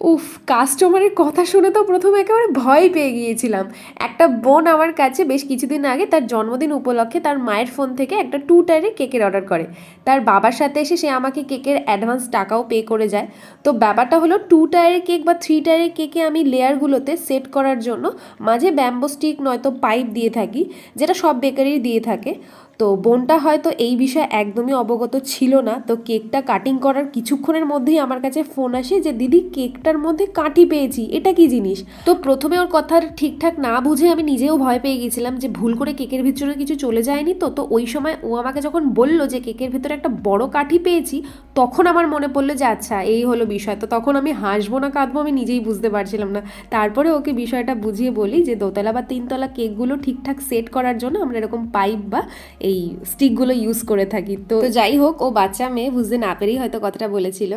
উফ, কাস্টমারের কথা শুনে তো প্রথমে একেবারে ভয় পেয়ে গিয়েছিলাম। একটা বোন আমার কাছে বেশ কিছুদিন আগে তার জন্মদিন উপলক্ষে তার মায়ের ফোন থেকে একটা 2 টায়ারের কেকের অর্ডার করে। তার বাবার সাথে এসে সে আমাকে কেকের অ্যাডভান্স টাকাও পে করে যায়। তো ব্যাপারটা হলো 2 টায়ারের কেক বা 3 টায়ারের কেকে আমি লেয়ারগুলোতে সেট করার জন্য মাঝে ব্যাম্বো স্টিক নয়তো পাইপ দিয়ে থাকি, যেটা সব বেকারি দিয়ে থাকে। তো বোনটা হয়তো এই বিষয়ে একদমই অবগত ছিল না। তো কেকটা কাটিং করার কিছুক্ষণের মধ্যেই আমার কাছে ফোন আসে যে দিদি কেকটার মধ্যে কাঠি পেয়েছি, এটা কি জিনিস। তো প্রথমে ওর কথা ঠিকঠাক না বুঝে আমি নিজেও ভয় পেয়ে গেছিলাম যে ভুল করে কেকের ভিতরে কিছু চলে যায়নি। তো তো ওই সময় ও আমাকে যখন বলল যে কেকের ভিতরে একটা বড় কাঠি পেয়েছি, তখন আমার মনে পড়লো যে আচ্ছা এই হলো বিষয়। তো তখন আমি হাসবো না কাঁদবো আমি নিজেই বুঝতে পারছিলাম না। তারপরে ওকে বিষয়টা বুঝিয়ে বলি যে দোতলা বা তিনতলা কেকগুলো ঠিকঠাক সেট করার জন্য আমরা এরকম পাইপ বা এই স্টিকগুলো ইউজ করে থাকি। তো যাই হোক, ও বাচ্চা মেয়ে বুঝতে না পেরেই হয়তো কথাটা বলেছিল।